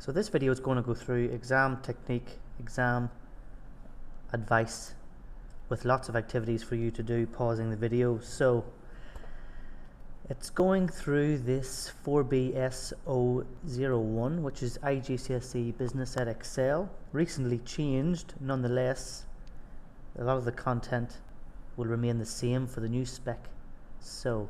So this video is going to go through exam technique, exam advice, with lots of activities for you to do pausing the video. So it's going through this 4BS001, which is IGCSE Business Edexcel, recently changed. Nonetheless, a lot of the content will remain the same for the new spec. So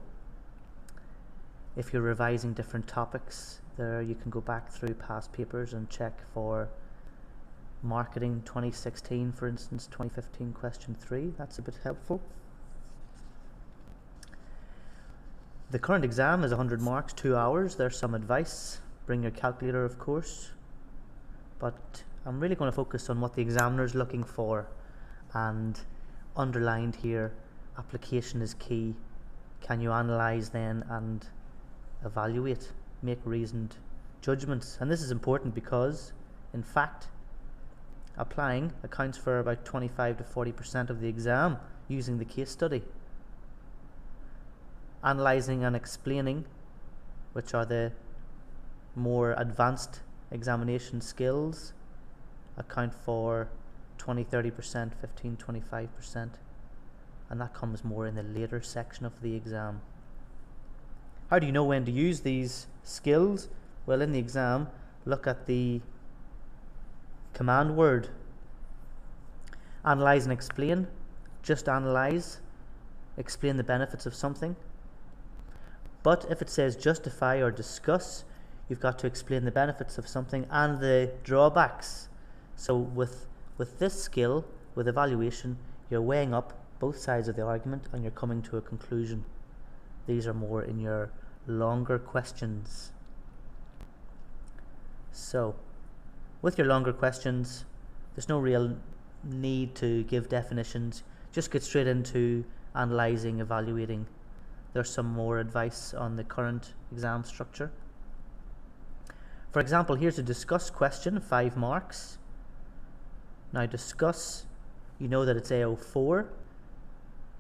if you're revising different topics, there you can go back through past papers and check for marketing 2016, for instance, 2015 question 3. That's a bit helpful. The current exam is 100 marks, 2 hours. There's some advice. Bring your calculator, of course. But I'm really going to focus on what the examiner is looking for, and underlined here, application is key. Can you analyze then and evaluate, make reasoned judgments? And this is important because, in fact, applying accounts for about 25 to 40% of the exam using the case study. Analyzing and explaining, which are the more advanced examination skills, account for 20-30%, 15-25%, and that comes more in the later section of the exam. How do you know when to use these skills? Well, in the exam, look at the command word. Analyze and explain. Just analyze, explain the benefits of something. But if it says justify or discuss, you've got to explain the benefits of something and the drawbacks. So with this skill, with evaluation, you're weighing up both sides of the argument and you're coming to a conclusion. These are more in your longer questions. So with your longer questions, there's no real need to give definitions. Just get straight into analysing, evaluating. There's some more advice on the current exam structure. For example, here's a discuss question, 5 marks. Now discuss, you know that it's AO4.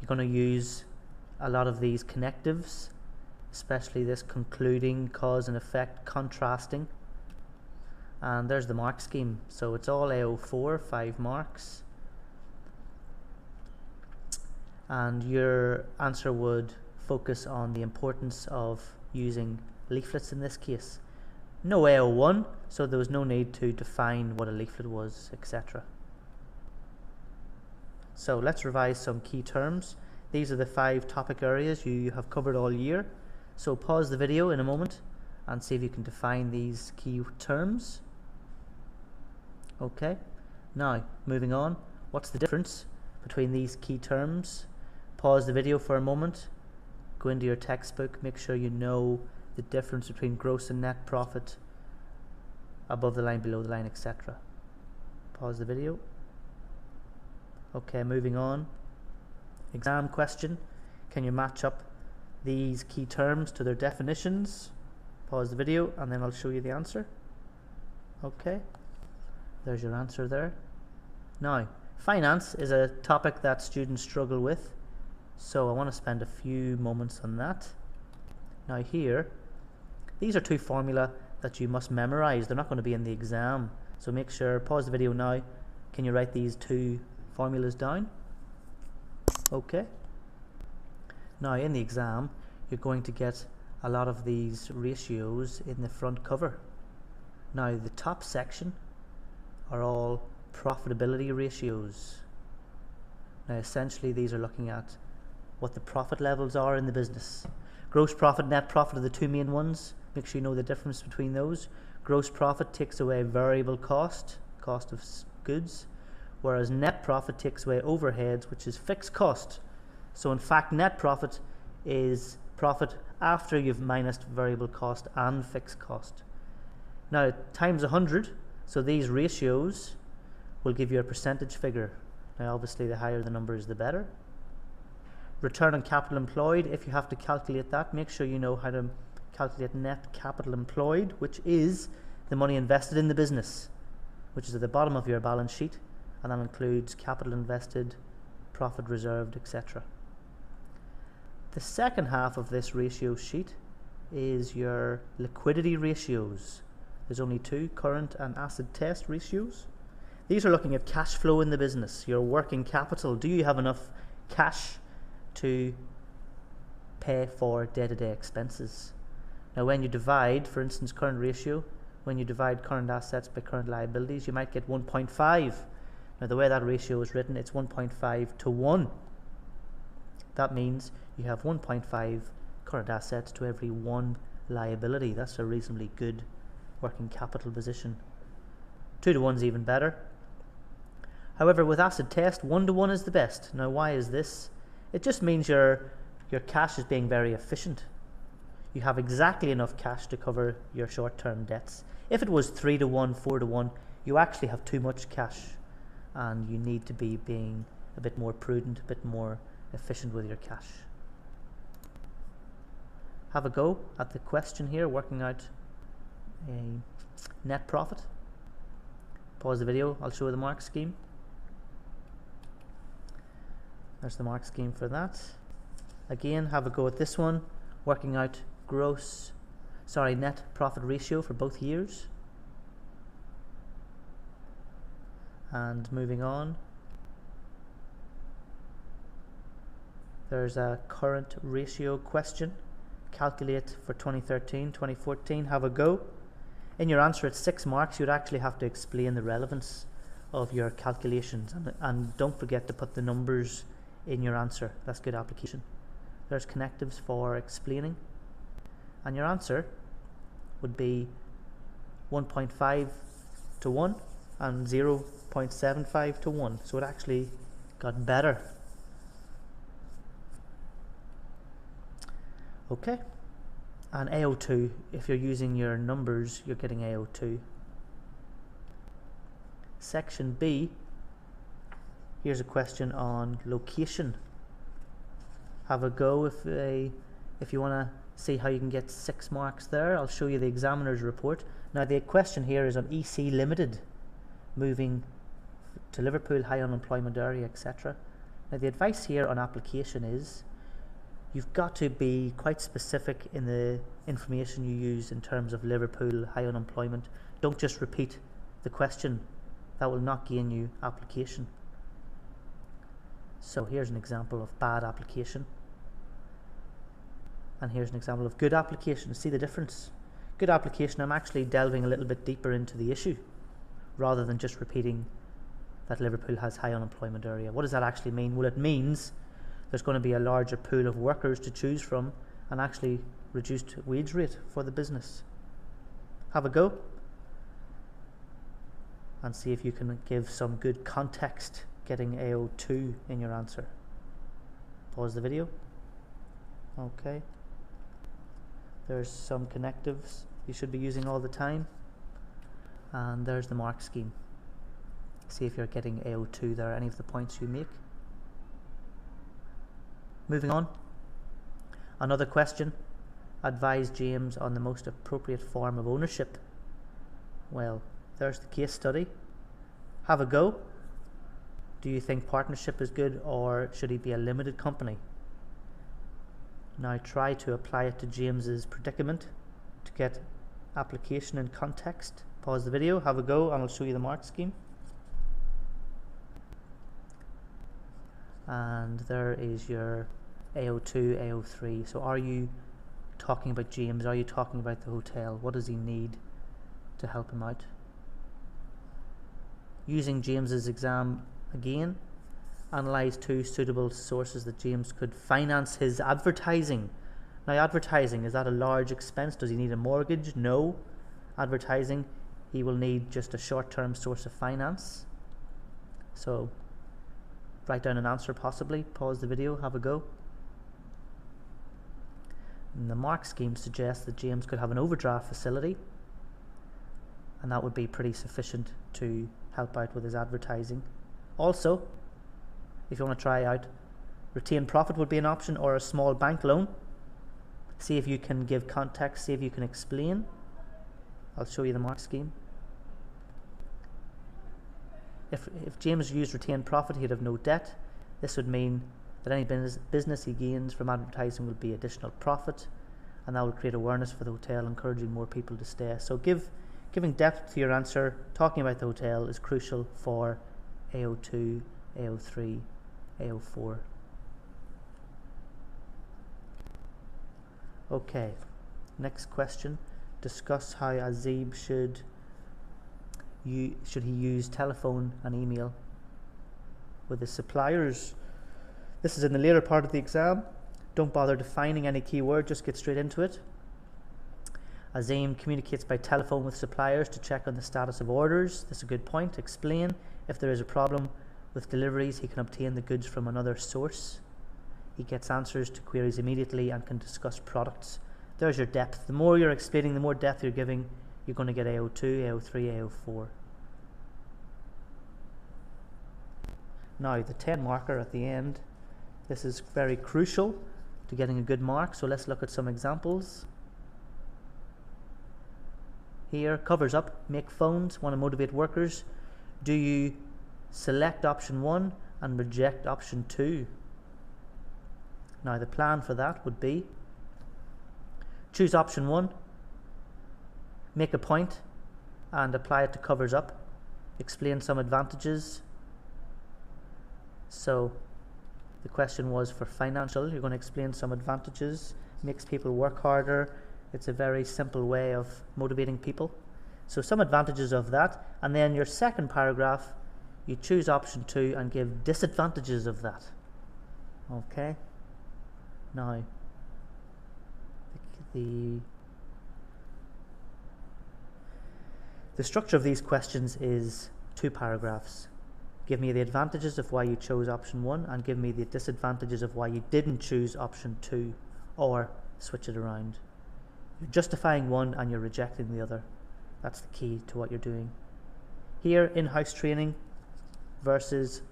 You're going to use a lot of these connectives, especially this concluding, cause and effect, contrasting. And there's the mark scheme. So it's all AO4, 5 marks. And your answer would focus on the importance of using leaflets in this case. No AO1, so there was no need to define what a leaflet was, etc. So let's revise some key terms. These are the 5 topic areas you have covered all year. So pause the video in a moment and see if you can define these key terms. Okay, now moving on, what's the difference between these key terms? Pause the video for a moment, go into your textbook, make sure you know the difference between gross and net profit, above the line, below the line, etc. Pause the video. Okay, moving on. Exam question, can you match up these key terms to their definitions? Pause the video and then I'll show you the answer. Okay, there's your answer there. Now, finance is a topic that students struggle with, so I want to spend a few moments on that. Now here, these are 2 formula that you must memorize. They're not going to be in the exam, so make sure, pause the video now. Can you write these 2 formulas down? Okay. Now in the exam, you're going to get a lot of these ratios in the front cover. Now the top section are all profitability ratios. Now essentially these are looking at what the profit levels are in the business. Gross profit, net profit are the 2 main ones. Make sure you know the difference between those. Gross profit takes away variable cost, cost of goods, whereas net profit takes away overheads, which is fixed cost. So in fact, net profit is profit after you've minused variable cost and fixed cost. Now times 100, so these ratios will give you a percentage figure. Now obviously the higher the numbers, the better. Return on capital employed, if you have to calculate that, make sure you know how to calculate net capital employed, which is the money invested in the business, which is at the bottom of your balance sheet, and that includes capital invested, profit reserved, etc. The second half of this ratio sheet is your liquidity ratios. There's only two, current and acid test ratios. These are looking at cash flow in the business, your working capital. Do you have enough cash to pay for day-to-day expenses? Now when you divide, for instance, current ratio, when you divide current assets by current liabilities, you might get 1.5. Now the way that ratio is written, it's 1.5 to 1. That means you have 1.5 current assets to every 1 liability. That's a reasonably good working capital position. 2 to 1 is even better. However, with acid test, 1 to 1 is the best. Now why is this? It just means your cash is being very efficient. You have exactly enough cash to cover your short-term debts. If it was 3 to 1, 4 to 1, you actually have too much cash and you need to be being a bit more prudent, a bit more efficient with your cash. Have a go at the question here, working out a net profit. Pause the video, I'll show you the mark scheme. There's the mark scheme for that. Again, have a go at this one, working out net profit ratio for both years. And moving on, there's a current ratio question. Calculate for 2013, 2014, have a go. In your answer at 6 marks, you'd actually have to explain the relevance of your calculations, and don't forget to put the numbers in your answer. That's good application. There's connectives for explaining, and your answer would be 1.5 to 1 and 0.75 to 1, so it actually got better. Okay, and AO2, if you're using your numbers, you're getting AO2. Section B, here's a question on location. Have a go if you want to see how you can get 6 marks there. I'll show you the examiner's report. Now the question here is on EC Limited, moving to Liverpool, high unemployment area, etc. Now the advice here on application is you've got to be quite specific in the information you use in terms of Liverpool, high unemployment. Don't just repeat the question. That will not gain you application. So here's an example of bad application. And here's an example of good application. See the difference? Good application, I'm actually delving a little bit deeper into the issue rather than just repeating that Liverpool has high unemployment area. What does that actually mean? Well, it means there's going to be a larger pool of workers to choose from and actually reduced wage rate for the business. Have a go and see if you can give some good context getting AO2 in your answer. Pause the video. Okay. There's some connectives you should be using all the time. And there's the mark scheme. See if you're getting AO2 there, any of the points you make. Moving on. Another question. Advise James on the most appropriate form of ownership. Well, there's the case study. Have a go. Do you think partnership is good, or should he be a limited company? Now try to apply it to James's predicament to get application and context. Pause the video, have a go, and I'll show you the mark scheme. And there is your AO2, AO3. So are you talking about James? Are you talking about the hotel? What does he need to help him out? Using James's exam again, analyze 2 suitable sources that James could finance his advertising. Now advertising, is that a large expense? Does he need a mortgage? No. Advertising, he will need just a short-term source of finance. So write down an answer possibly, pause the video, have a go. And the mark scheme suggests that James could have an overdraft facility, and that would be pretty sufficient to help out with his advertising. Also, if you want to try out, retained profit would be an option, or a small bank loan. See if you can give context, see if you can explain. I'll show you the mark scheme. If James used retained profit, he'd have no debt. This would mean that any business he gains from advertising will be additional profit, and that will create awareness for the hotel, encouraging more people to stay. So give giving depth to your answer, talking about the hotel is crucial for AO2, AO3, AO4. Okay, next question. Discuss how Azib should he use telephone and email with his suppliers. This is in the later part of the exam. Don't bother defining any keyword, just get straight into it. Azim communicates by telephone with suppliers to check on the status of orders. This is a good point. Explain if there is a problem with deliveries, he can obtain the goods from another source. He gets answers to queries immediately and can discuss products. There's your depth. The more you're explaining, the more depth you're giving, you're going to get AO2, AO3, AO4. Now the 10 marker at the end. This is very crucial to getting a good mark, so let's look at some examples. Here, covers up, make phones, want to motivate workers. Do you select option 1 and reject option 2? Now the plan for that would be choose option 1, make a point and apply it to covers up, explain some advantages. So the question was for financial, you're going to explain some advantages, makes people work harder. It's a very simple way of motivating people. So some advantages of that, and then your second paragraph, you choose option 2 and give disadvantages of that. Okay. Now, the structure of these questions is 2 paragraphs. Give me the advantages of why you chose option 1 and give me the disadvantages of why you didn't choose option 2, or switch it around. You're justifying one and you're rejecting the other. That's the key to what you're doing. Here, in-house training versus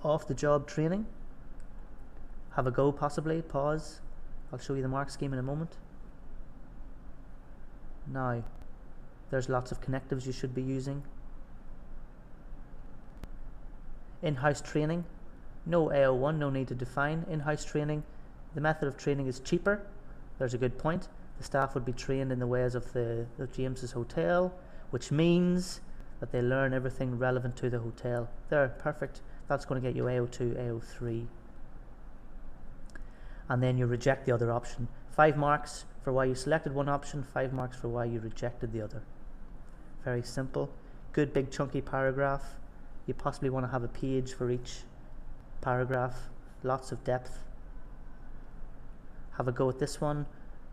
off-the-job training. Have a go, possibly. Pause. I'll show you the mark scheme in a moment. Now, there's lots of connectives you should be using. In-house training. No AO1, no need to define. In-house training. The method of training is cheaper. There's a good point. The staff would be trained in the ways of James's hotel, which means that they learn everything relevant to the hotel. There, perfect. That's going to get you AO2, AO3. And then you reject the other option. 5 marks for why you selected one option, 5 marks for why you rejected the other. Very simple. Good big chunky paragraph. You possibly want to have a page for each paragraph. Lots of depth. Have a go at this one.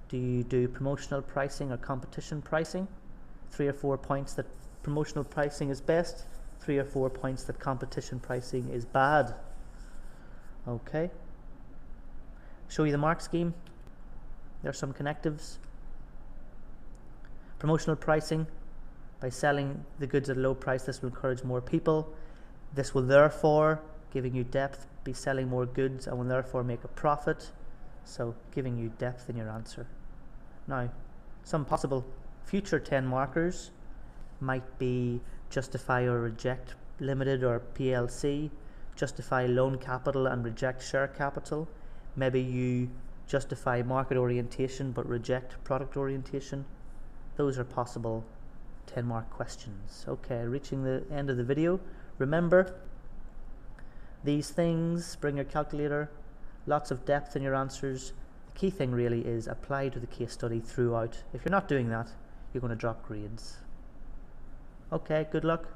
Do you do promotional pricing or competition pricing? 3 or 4 points that promotional pricing is best, 3 or 4 points that competition pricing is bad. Okay. Show you the mark scheme. There are some connectives. Promotional pricing. By selling the goods at a low price, this will encourage more people. This will therefore, giving you depth, be selling more goods and will therefore make a profit. So giving you depth in your answer. Now, some possible future 10 markers might be justify or reject limited or PLC, justify loan capital and reject share capital. Maybe you justify market orientation but reject product orientation. Those are possible 10 mark questions. Okay, reaching the end of the video. Remember these things, bring your calculator, lots of depth in your answers. The key thing really is apply to the case study throughout. If you're not doing that, you're going to drop grades. Okay, good luck.